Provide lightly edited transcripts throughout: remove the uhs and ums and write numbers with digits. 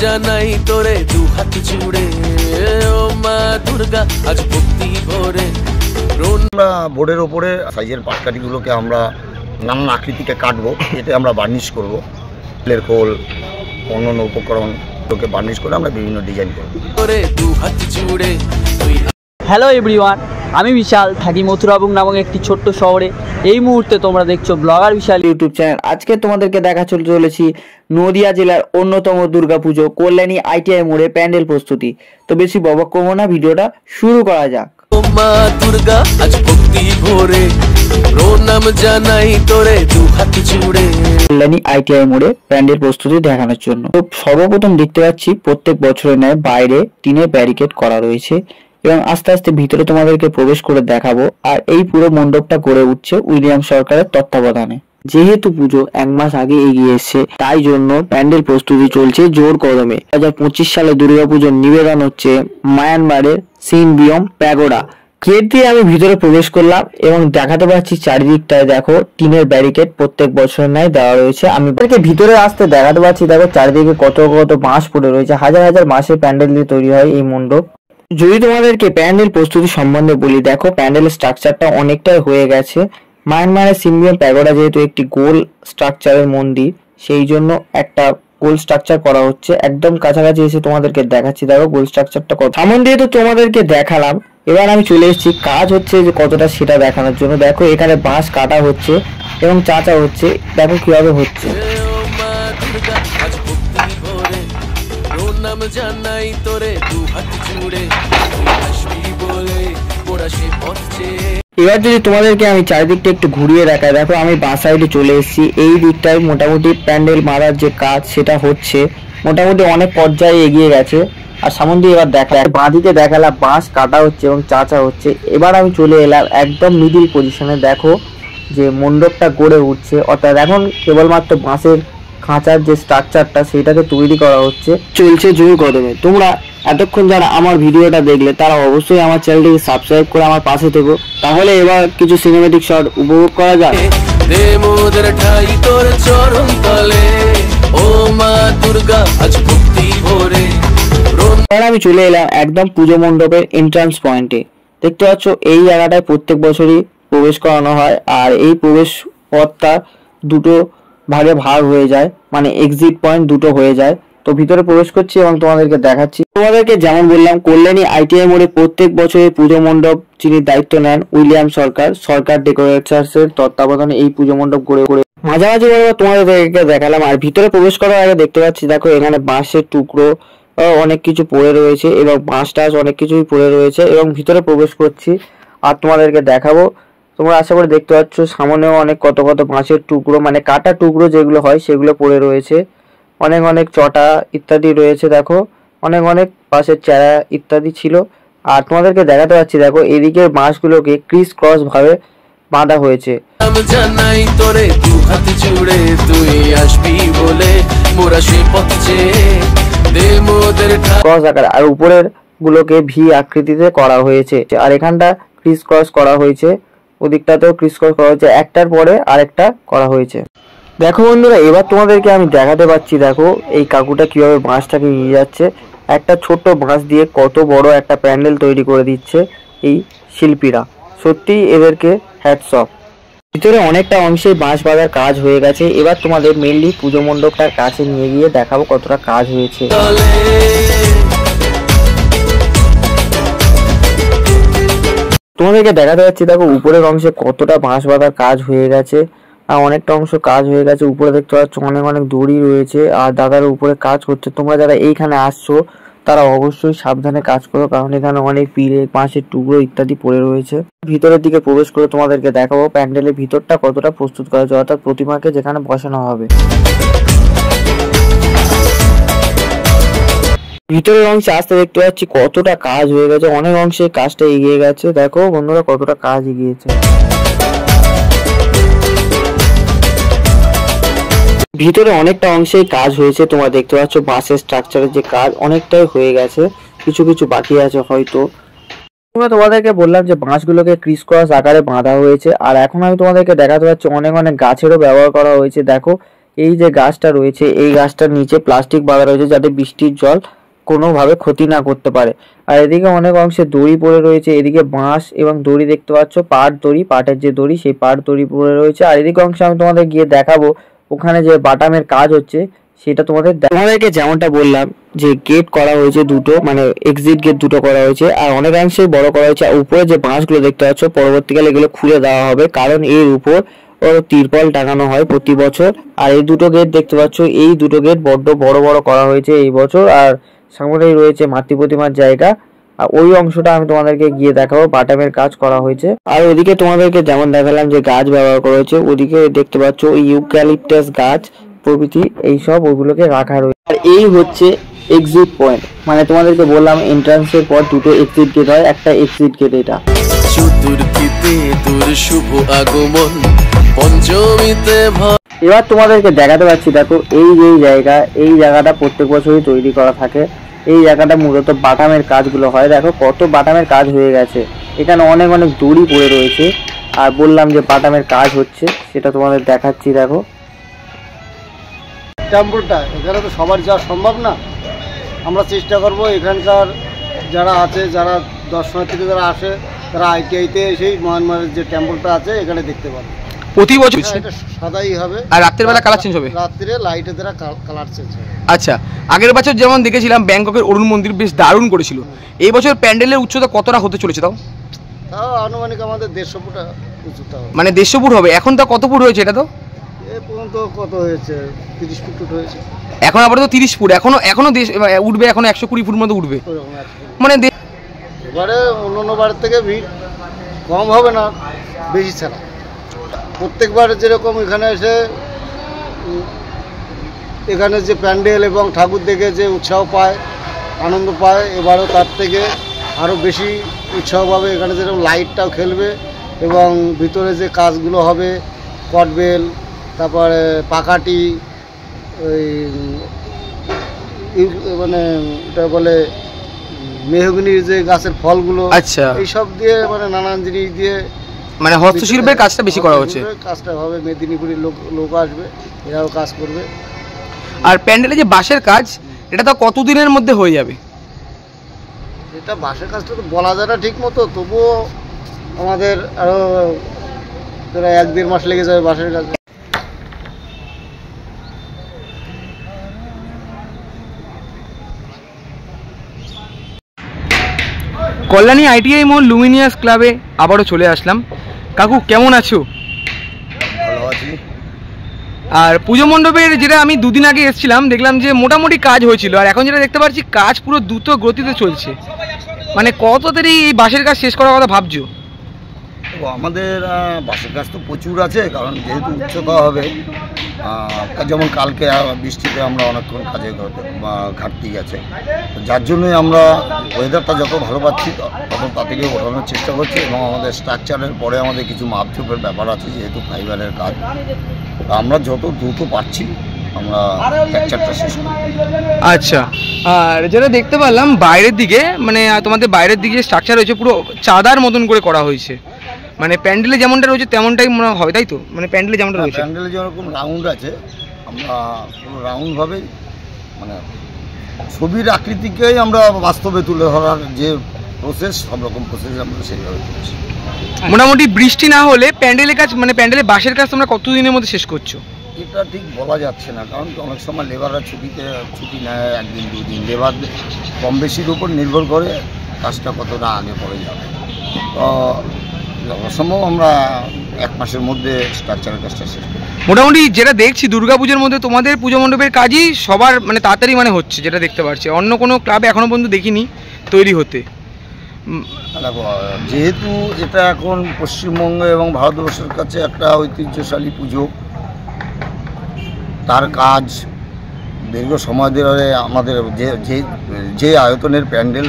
জানাই তোরে দু হাত জুড়ে, ও মা দুর্গা আজ ভক্তি ভরে। আমরা বোর্ডের ওপরে সাইজের পাটকাঠিগুলোকে আমরা নানান আকৃতিতে কাটবো, এতে আমরা বার্নিশ করবো। ফুলের খোল, অন্যান্য উপকরণগুলোকে বার্নিশ করে আমরা বিভিন্ন ডিজাইন করবো। দু হাত জুড়ে। হ্যালো এভরিওয়ান, আমি বিশাল, থাকি মথুরাবুং নামক একটি ছোট্ট শহরে। এই মুহূর্তে তোমরা দেখছো ব্লগার বিশাল ইউটিউব চ্যানেল। আজকে তোমাদেরকে দেখা চলেছি নদিয়া জেলার অন্যতম দুর্গাপুজো কল্যাণী আইটিআই মোড়ে প্যান্ডেল প্রস্তুতি। তো বেশি বকবক করবো না, ভিডিওটা শুরু করা যাক। ও মা দুর্গা আজ ভক্তি ভরে, প্রণাম জানাই তোরে দু হাত জুড়ে। কল্যাণী আইটিআই মোড়ে প্যান্ডেল প্রস্তুতি দেখানোর জন্য তো সর্বপ্রথম দেখতে পাচ্ছি প্রত্যেক বছরের ন্যায় বাইরে টিনের ব্যারিকেড করা রয়েছে এবং আস্তে আস্তে ভিতরে তোমাদেরকে প্রবেশ করে দেখাবো। আর এই পুরো মণ্ডপটা গড়ে উঠছে উইলিয়াম সরকারের তত্ত্বাবধানে। যেহেতু পুজো এক মাস আগে এগিয়ে এসছে, তাই জন্য প্যান্ডেল প্রস্তুতি চলছে জোর কদমে। 2025 সালে দুর্গাপুজোর নিবেদন হচ্ছে মায়ানমারের সিনবিয়ম প্যাগোডা। গেট দিয়ে আমি ভিতরে প্রবেশ করলাম এবং দেখাতে পাচ্ছি চারিদিকটায় দেখো টিনের ব্যারিকেড প্রত্যেক বছরের ন্যায় দেওয়া রয়েছে। আমি ভিতরে আসতে দেখাতে পাচ্ছি দেখো চারিদিকে কত কত বাঁশ পড়ে রয়েছে। হাজার হাজার বাঁশের প্যান্ডেল দিয়ে তৈরি হয় এই মণ্ডপ। যদি তোমাদেরকে প্যান্ডেল প্রস্তুতি সম্বন্ধে বলি, দেখো প্যান্ডেলের স্ট্রাকচারটা অনেকটাই হয়ে গেছে। মায়ানমারের সিনবিয়ম প্যাগোডা যেহেতু একটি গোল স্ট্রাকচারের মন্দির, সেই জন্য একটা গোল স্ট্রাকচার করা হচ্ছে। একদম কাছাকাছি এসে তোমাদেরকে দেখাচ্ছি, দেখো গোল স্ট্রাকচারটা কত। সামন দিয়ে তো তোমাদেরকে দেখালাম, এবার আমি চলে এসেছি কাজ হচ্ছে যে কতটা সেটা দেখানোর জন্য। দেখো এখানে বাঁশ কাটা হচ্ছে এবং চাঁচা হচ্ছে, দেখো কিভাবে হচ্ছে। প্রণাম জানাই তোরে দু হাত জুড়ে, আসবি বলে মোরা সে পথ চেয়ে। এবার যদি তোমাদেরকে আমি চারিদিকটা একটু ঘুরিয়ে দেখাই, দেখো আমি বাঁ সাইডে চলে এসেছি। এই দিকটায় মোটামুটি প্যান্ডেল মারার যে কাজ সেটা হচ্ছে, মোটামুটি অনেক পর্যায়ে এগিয়ে গেছে। আর সামন দিয়ে এবার দেখা বাঁ দিকে দেখালাম বাঁশ কাটা হচ্ছে এবং চাঁচা হচ্ছে। এবার আমি চলে এলাম একদম মিডিল পজিশনে, দেখো যে মণ্ডপটা গড়ে উঠছে। অর্থাৎ এখন কেবলমাত্র বাঁশের খাঁচার যে স্ট্রাকচারটা সেটাকে তৈরি করা হচ্ছে, চলছে জোর কদমে। তোমরা এতক্ষণ যারা আমার ভিডিওটা দেখলে তারা অবশ্যই আমার চ্যানেলটিকে সাবস্ক্রাইব করে আমার পাশে থেকো। তাহলে এবার কিছু সিনেমেটিক শট উপভোগ করা যাক। দে মোদের ঠাই তোর চরণ তলে, ও মা দুর্গা আজ ভক্তি ভরে। আমি চলে এলাম একদম পুজো মণ্ডপের এন্ট্রান্স পয়েন্টে। দেখতে পাচ্ছ এই জায়গাটায় প্রত্যেক বছরই প্রবেশ করানো হয়, আর এই প্রবেশ পথটা দুটো ভাগে ভাগ হয়ে যায়, মানে এক্সিট পয়েন্ট দুটো হয়ে যায়। তো ভিতরে প্রবেশ করছি এবং তোমাদেরকে দেখাচ্ছি। তোমাদেরকে যেমন বললাম কল্যাণী আইটিআই মোড়ে প্রত্যেক বছরের পুজো মণ্ডপ যিনি দায়িত্ব নেন উইলিয়াম সরকার ডেকোরেটার্স এর তত্ত্বাবধানে এই পুজো মণ্ডপ গড়ে মাঝামাঝি বরাবর তোমাদেরকে দেখালাম। আর ভিতরে প্রবেশ করার আগে দেখতে পাচ্ছি দেখো এখানে বাঁশের টুকরো অনেক কিছু পড়ে রয়েছে এবং বাঁশ টাশ অনেক কিছুই পড়ে রয়েছে এবং ভিতরে প্রবেশ করছি আর তোমাদেরকে দেখাবো। তোমরা আশা করে দেখতে পাচ্ছ সামনেও অনেক কত কত বাঁশের টুকরো, মানে কাটা টুকরো যেগুলো হয় সেগুলো পড়ে রয়েছে। অনেক অনেক চটা ইত্যাদি রয়েছে, দেখো অনেক অনেক বাঁশের চারা ইত্যাদি ছিল। আর তোমাদেরকে দেখাতে পাচ্ছি দেখো এদিকের বাঁশগুলোকে ক্রিস ক্রস ভাবে বাঁধা হয়েছে। জানাই তোরে দু হাত জুড়ে, তুই আসবি বলে মোরা সে পথ চেয়ে। দে মোদের ক্রস আকার, আর উপরের গুলোকে ভি আকৃতিতে করা হয়েছে। আর এখানটা ক্রিস ক্রস করা হয়েছে, ওদিকটাতেও ক্রিস ক্রস করা হয়েছে, একটার পরে আরেকটা করা হয়েছে। দেখো বন্ধুরা, এবার তোমাদেরকে আমি দেখাতে পাচ্ছি দেখো এই কাকুটা কিভাবে বাঁশটাকে নিয়ে যাচ্ছে। একটা ছোট্ট বাঁশ দিয়ে কত বড় একটা প্যান্ডেল তৈরি করে দিচ্ছে এই শিল্পীরা। সত্যি এদেরকে হ্যাটস অফ। ভিতরে অনেকটা অংশে বাঁশ বাঁধার কাজ হয়ে গেছে। এবার তোমাদের মেনলি পুজো মণ্ডপটার কাছে নিয়ে গিয়ে দেখাবো কতটা কাজ হয়েছে। তোমাদেরকে দেখাতে পাচ্ছি দেখো উপরের অংশে কতটা বাঁশ বাঁধার কাজ হয়ে গেছে, আর অনেকটা অংশ কাজ হয়ে গেছে। উপরে দেখতে পাচ্ছ অনেক অনেক দড়ি রয়েছে আর দাদার উপরে কাজ করছে। তোমরা যারা এইখানে আসছো তারা অবশ্যই সাবধানে কাজ করো, কারণ এখানে অনেক পিড়ে বাঁশের টুকরো ইত্যাদি পড়ে রয়েছে। ভিতরের দিকে প্রবেশ করে তোমাদেরকে দেখাবো প্যান্ডেলের ভিতরটা কতটা প্রস্তুত করা হয়েছে, অর্থাৎ প্রতিমাকে যেখানে বসানো হবে। ভিতরের অংশে আসতে দেখতে পাচ্ছি কতটা কাজ হয়ে গেছে, অনেক অংশে কাজটা এগিয়ে গেছে। দেখো বন্ধুরা কতটা কাজ এগিয়েছে। ভিতরে অনেকটা অংশেই কাজ হয়েছে, তোমরা দেখতে পাচ্ছ বাঁশের স্ট্রাকচারের যে কাজ অনেকটাই হয়ে গেছে, কিছু কিছু বাকি আছে হয়তো। তোমাদেরকে বললাম যে বাঁশগুলোকে ক্রিস ক্রস আকারে বাঁধা হয়েছে। আর এখন আমি তোমাদেরকে দেখাতে পাচ্ছি অনেক অনেক গাছেরও ব্যবহার করা হয়েছে। দেখো এই যে গাছটা রয়েছে এই গাছটার নিচে প্লাস্টিক বাঁধা রয়েছে যাতে বৃষ্টির জল কোনোভাবে ক্ষতি না করতে পারে। আর এদিকে অনেক অংশে দড়ি পড়ে রয়েছে, এদিকে বাঁশ এবং দড়ি দেখতে পাচ্ছ, পাট দড়ি, পাটের যে দড়ি সেই পাট দড়ি পড়ে রয়েছে। আর এদিকে অংশে আমি তোমাদের গিয়ে দেখাবো ওখানে যে বাটামের কাজ হচ্ছে সেটা তোমাদেরকে যেমনটা বললাম যে গেট করা হয়েছে দুটো, মানে এক্সিট গেট দুটো করা হয়েছে আর অনেকাংশেই বড় করা হয়েছে। আর উপরে যে বাঁশগুলো দেখতে পাচ্ছ পরবর্তীকালে এগুলো খুলে দেওয়া হবে, কারণ এর উপর তিরপল টাঙানো হয় প্রতি বছর। আর এই দুটো গেট দেখতে পাচ্ছ, এই দুটো গেট বড্ড বড় বড় করা হয়েছে এই বছর। আর সামনেই রয়েছে মাতৃ প্রতিমার জায়গা, আর ওই অংশটা আমি তোমাদেরকে গিয়ে দেখাবো, বাটামের কাজ করা হয়েছে। আর ওইদিকে তোমাদেরকে যেমন দেখালাম যে গাছ ব্যবহার করা হয়েছে, ওদিকে দেখতে পাচ্ছ ইউক্যালিপটাস গাছ প্রভৃতি এইসব ওইগুলোকে রাখা রয়েছে। আর এই হচ্ছে এক্সিট পয়েন্ট, মানে তোমাদেরকে বললাম এন্ট্রান্সের পর দুটো এক্সিট গেট হয়, একটা এক্সিট গেট এটা। চতুর্থীতে তোর শুভ আগমন, পঞ্চমীতে এবার তোমাদেরকে দেখাতে পাচ্ছি, দেখো এই যে জায়গা, এই জায়গাটা প্রত্যেক বছরই তৈরি করা থাকে। এই জায়গাটা মূলত বাটামের কাজগুলো হয়, দেখো কত বাটামের কাজ হয়ে গেছে, এখানে অনেক অনেক দড়ি পড়ে রয়েছে। আর বললাম যে বাটামের কাজ হচ্ছে সেটা তোমাদের দেখাচ্ছি। দেখো টেম্পলটা এখানে তো সবার যাওয়া সম্ভব না, আমরা চেষ্টা করব এখানকার যারা আছে, যারা দর্শনার্থী যারা আসে তারা আইটিআইতে এসেই মহানমারের যে টেম্পলটা আছে এখানে দেখতে পাবে। প্রতি বছর এটা সাদাই হবে, আর রাতের বেলা কালার চেঞ্জ হবে, রাত্রে লাইটের দ্বারা কালার চেঞ্জ হবে। আচ্ছা, আগের বছর যেমন দেখেছিলাম ব্যাংককের অরুণ মন্দির বেশ দারুণ করেছিল, এই বছর প্যান্ডেলের উচ্চতা কতটা হতে চলেছে? তাও আনুমানিক আমাদের 150 ফুট উচ্চতা হবে, মানে 150 ফুট হবে। এখন তা কত ফুট হয়েছে? এটা তো এ পর্যন্ত কত হয়েছে, 30 ফুট হয়েছে। এখন আপাতত 30 ফুট, এখনো উঠবে, এখনো 120 ফুট মতো উঠবে, মানে এবারে অন্য বারের থেকে ভিড় কম হবে না, বেশি ছাড়া। প্রত্যেকবার যেরকম এখানে এসে এখানে যে প্যান্ডেল এবং ঠাকুর দেখে যে উৎসাহ পায়, আনন্দ পায়, এবারও তার থেকে আরও বেশি উৎসাহ পাবে। এখানে যেরকম লাইটটাও খেলবে এবং ভিতরে যে কাজগুলো হবে, কটবেল, তারপরে পাকাটি, ওই মানে এটা বলে মেহগনির যে গাছের ফলগুলো, আচ্ছা, এইসব দিয়ে মানে নানান জিনিস দিয়ে মানে হস্তশিল্পের কাজটা বেশি করা হচ্ছে। কাজটা হবে, মেদিনীপুরের লোক আসবে, এরাও কাজ করবে। আর প্যান্ডেলে যে বাঁশের কাজ, এটা তো কতদিনের মধ্যে হয়ে যাবে? এটা বাঁশের কাজটা তো বলা যায় না ঠিক মতো, তবুও আমাদের আরও প্রায় 1-1.5 মাস লেগে যাবে বাঁশের কাজ। কল্যাণী আইটিআই মোড় লুমিনিয়াস ক্লাবে আবারও চলে আসলাম। কাকু কেমন আছো? ভালো আছি। আর পুজো মণ্ডপের যেটা আমি দুদিন আগে এসেছিলাম, দেখলাম যে মোটামুটি কাজ হয়েছিল, আর এখন যেটা দেখতে পাচ্ছি কাজ পুরো দ্রুত গতিতে চলছে। মানে কত তাড়াতাড়ি এই বাঁশের কাজ শেষ করার কথা ভাবছো? আমাদের বাঁশের কাজ তো প্রচুর আছে, কারণ যেহেতু উচ্চতা হবে, যেমন কালকে বৃষ্টিতে আমরা অনেকক্ষণ কাজে ঘাটতি গেছে, যার জন্যই আমরা ওয়েদারটা যত ভালো পাচ্ছি তত তা থেকে ওঠানোর চেষ্টা করছি। এবং আমাদের স্ট্রাকচারের পরে আমাদের কিছু মাপঝোপের ব্যাপার আছে, যেহেতু ফাইবারের কাজ, আমরা যত দ্রুত পারছি আমরা স্ট্রাকচারটা শেষ করি। আচ্ছা, আর যেটা দেখতে পারলাম বাইরের দিকে, মানে তোমাদের বাইরের দিকে স্ট্রাকচার হয়েছে পুরো চাঁদার মতন করে করা হয়েছে, মানে প্যান্ডেলে যেমনটা রয়েছে তেমনটাই মনে হবে, তাই তো? মানে প্যান্ডেলে যেমনটা রয়েছে, প্যান্ডেলে যেরকম রাউন্ড আছে, আমরা পুরো রাউন্ডভাবেই মানে ছবির আকৃতিকেই আমরা বাস্তবে তুলে ধরার যে প্রসেস, সব রকম প্রসেস আমরা সেইভাবে করছি। মোটামুটি বৃষ্টি না হলে প্যান্ডেলের কাজ, মানে প্যান্ডেলে বাঁশের কাজ তোমরা কতদিনের মধ্যে শেষ করছো? এটা ঠিক বলা যাচ্ছে না, কারণ অনেক সময় লেবাররা ছুটি নেয় 1-2 দিন, লেবার কম বেশির উপর নির্ভর করে কাজটা কতটা আগে পড়ে যাবে। তো অসম্ভব আমরা 1 মাসের মধ্যে স্ট্রাকচারের কাজটা শেষ করি। মোটামুটি যেটা দেখছি দুর্গাপুজোর মধ্যে তোমাদের পুজো মণ্ডপের কাজই সবার মানে তাড়াতাড়ি মানে হচ্ছে, যেটা দেখতে পাচ্ছি অন্য কোনো ক্লাবে এখনো পর্যন্ত দেখিনি তৈরি হতে। দেখো, যেহেতু এটা এখন পশ্চিমবঙ্গ এবং ভারতবর্ষের কাছে একটা ঐতিহ্যশালী পুজো, তার কাজ দীর্ঘ সময় ধরে আমাদের যে আয়তনের প্যান্ডেল,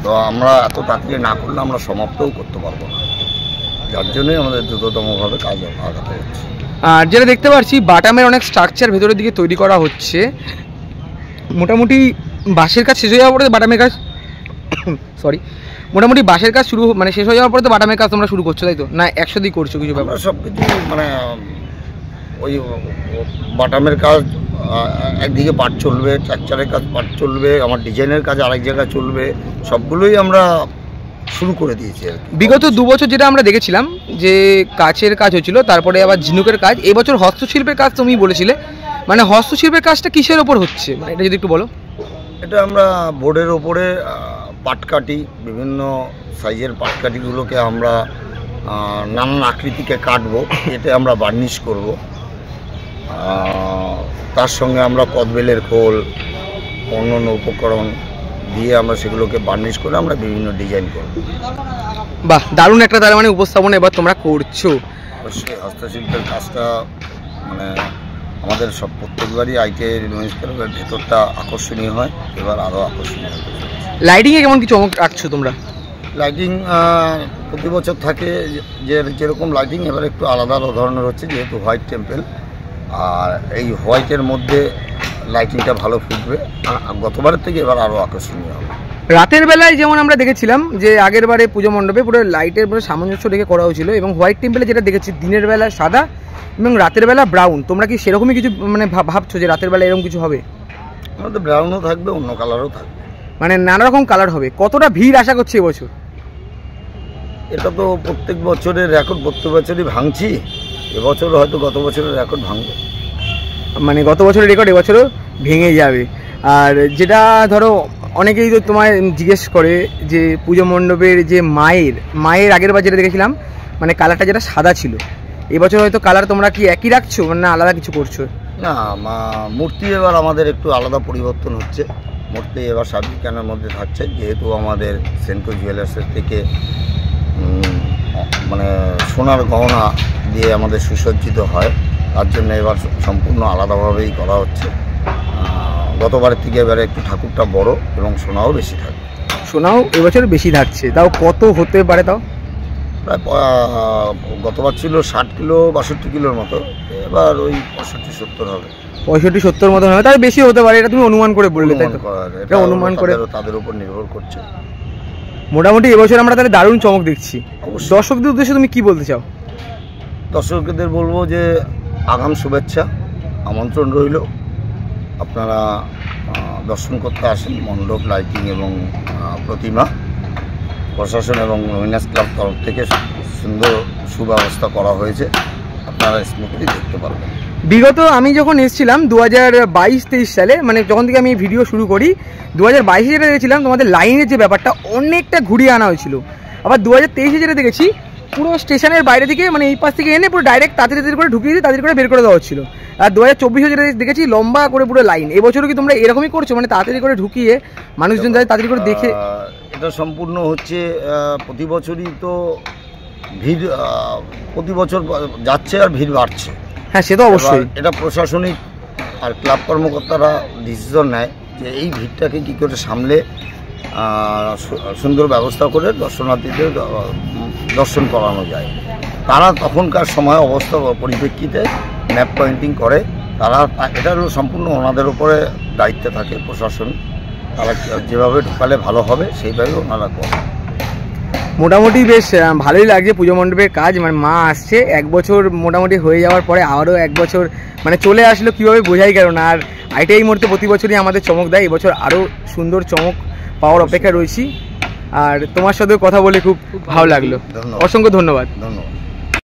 তো আমরা এত তাড়াতাড়ি না করলে আমরা সমাপ্তও করতে পারবো না, যার জন্যই আমাদের দ্রুততমভাবে কাজ আগাতে হচ্ছে। আর যেটা দেখতে পাচ্ছি বাটামের অনেক স্ট্রাকচার ভেতরের দিকে তৈরি করা হচ্ছে, মোটামুটি বাঁশের কাজ শেষ হয়ে যাওয়ার পরে বাটামের কাজ মোটামুটি বাঁশের কাজ শুরু মানে শেষ হয়ে যাওয়ার পরে তো বাটামের কাজ তোমরা শুরু করছো, তাই তো? না একসাথেই করছো কিছু ব্যাপার? সব কিছু মানে ওই বাটামের কাজ একদিকে পার্ট চলবে, স্ট্রাকচারের কাজ পার্ট চলবে, আমার ডিজাইনের কাজ আরেক জায়গায় চলবে, সবগুলোই আমরা শুরু করে দিয়েছি আর কি। বিগত 2 বছর যেটা আমরা দেখেছিলাম যে কাচের কাজ হয়েছিল, তারপরে আবার ঝিনুকের কাজ, এবছর হস্তশিল্পের কাজ তুমি বলেছিলে, মানে হস্তশিল্পের কাজটা কিসের ওপর হচ্ছে, মানে এটা যদি একটু বলো। এটা আমরা বোর্ডের ওপরে পাটকাঠি, বিভিন্ন সাইজের পাটকাঠিগুলোকে আমরা নানান আকৃতিকে কাটবো, এতে আমরা বার্নিশ করব। তার সঙ্গে আমরা কদবেলের খোল, অন্যান্য উপকরণ দিয়ে আমরা সেগুলোকে বার্নিশ করে আমরা বিভিন্ন ডিজাইন করব। বাহ, দারুণ একটা তার মানে উপস্থাপনা এবার তোমরা করছো। অবশ্যই হস্তশিল্পের কাজটা মানে আমাদের সব প্রত্যেকবারই আইটিআই ইউনিভার্সিটির ভেতরটা আকর্ষণীয় হয়, এবার আরও আকর্ষণীয় হবে। লাইটিংয়ে কেমন কি চমক রাখছো তোমরা? লাইটিং প্রতি বছর থাকে, যেরকম লাইটিং এবার একটু আলাদা ধরনের হচ্ছে, যেহেতু হোয়াইট টেম্পল, আর এই হোয়াইটের মধ্যে লাইটিংটা ভালো ফুটবে, গতবারের থেকে এবার আরও আকর্ষণীয় হবে। রাতের বেলায় যেমন আমরা দেখেছিলাম যে আগের বারে পুজো মণ্ডপে পুরো লাইটের পুরো সামঞ্জস্য রেখে করা হয়েছিল, এবং হোয়াইট টেম্পলে যেটা দেখেছি দিনের বেলা সাদা এবং রাতের বেলা ব্রাউন, তোমরা কি সেরকমই কিছু মানে ভাবছো যে রাতের বেলা এরকম কিছু হবে? আমাদের ব্রাউনও থাকবে, অন্য কালারও থাকবে, মানে নানা রকম কালার হবে। কতটা ভিড় আশা করছি এবছর? এটা তো প্রত্যেক বছরের রেকর্ড, প্রত্যেক বছরই ভাঙছি, এবছর হয়তো গত বছরের রেকর্ড ভাঙবে, মানে গত বছরের রেকর্ড এবছরও ভেঙে যাবে। আর যেটা ধরো অনেকেই তো তোমায় জিজ্ঞেস করে যে পুজো মণ্ডপের যে মায়ের আগের বার যেটা দেখেছিলাম মানে কালারটা যেটা সাদা ছিল, এবছর হয়তো কালার তোমরা কি একই রাখছো মানে আলাদা কিছু করছো? না, মূর্তি এবার আমাদের একটু আলাদা পরিবর্তন হচ্ছে। মূর্তি এবার সাবিকানের মধ্যে থাকছে, যেহেতু আমাদের সেনকো জুয়েলার্সের থেকে মানে সোনার গহনা দিয়ে আমাদের সুসজ্জিত হয়, তার জন্য এবার সম্পূর্ণ আলাদাভাবেই করা হচ্ছে। গতবারের থেকে এবারে একটু ঠাকুরটা বড় এবং সোনাও বেশি থাকবে। সোনাও এবছর বেশি থাকছে, তাও কত হতে পারে? তাও প্রায় গতবার ছিল 60 কিলো 62 কিলোর মতো, এবার ওই 65-70 হবে। 65-70 মতো হবে, তাই বেশি হতে পারে, এটা তুমি অনুমান করে বললে, তাই তো? এটা অনুমান করে তাদের উপর নির্ভর করছে। মোটামুটি এবছর আমরা তাহলে দারুণ চমক দেখছি। দর্শকদের উদ্দেশ্যে তুমি কি বলতে চাও? দর্শকদের বলবো যে আগাম শুভেচ্ছা, আমন্ত্রণ রইল, আপনারা দর্শন করতে আসেন। মণ্ডপ, লাইটিং এবং প্রতিমা প্রশাসন এবং রুইনার্স ক্লাব তরফ থেকে সুন্দর সুব্যবস্থা করা হয়েছে, আপনারা স্মুথলি দেখতে পারবেন। বিগত আমি যখন এসেছিলাম 2022-23 সালে, মানে যখন থেকে আমি ভিডিও শুরু করি, 2022-এ যেটা দেখেছিলাম তোমাদের লাইনের যে ব্যাপারটা অনেকটা ঘুরিয়ে আনা হয়েছিল। আবার 2023-এ যেটা দেখেছি পুরো স্টেশনের বাইরে থেকে মানে এই পাশ থেকে এনে পুরো ডাইরেক্ট তাড়াতাড়ি করে ঢুকিয়ে দিয়ে তাড়াতাড়ি করে বের করে দেওয়া হচ্ছিল। আর 2024-এ যেটা দেখেছি লম্বা করে পুরো লাইন। এবছরও কি তোমরা এরকমই করছো, মানে তাড়াতাড়ি করে ঢুকিয়ে মানুষজন যাতে তাড়াতাড়ি করে দেখে? এটা সম্পূর্ণ হচ্ছে প্রতি বছরই তো ভিড়, প্রতি বছর যাচ্ছে আর ভিড় বাড়ছে। হ্যাঁ, সে তো অবশ্যই। এটা প্রশাসনিক আর ক্লাব কর্মকর্তারা ডিসিশন নেয় যে এই ভিড়টাকে কী করে সামলে সুন্দর ব্যবস্থা করে দর্শনার্থীদের দর্শন করানো যায়। তারা তখনকার সময় অবস্থা পরিপ্রেক্ষিতে ম্যাপ পয়েন্টিং করে, তারা এটা সম্পূর্ণ ওনাদের উপরে দায়িত্বে থাকে প্রশাসন, তারা যেভাবে ঢোকালে ভালো হবে সেইভাবে ওনারা করে। মোটামুটি বেশ ভালোই লাগছে পুজো মণ্ডপের কাজ, মানে মা আসছে 1 বছর মোটামুটি হয়ে যাওয়ার পরে আরও 1 বছর মানে চলে আসলো, কীভাবে বোঝাই গেল না। আর আইটিআই মুহূর্তে প্রতি বছরই আমাদের চমক দেয়, এবছর আরও সুন্দর চমক পাওয়ার অপেক্ষা রয়েছি। আর তোমার সাথেও কথা বলে খুব ভালো লাগলো, অসংখ্য ধন্যবাদ। ধন্যবাদ।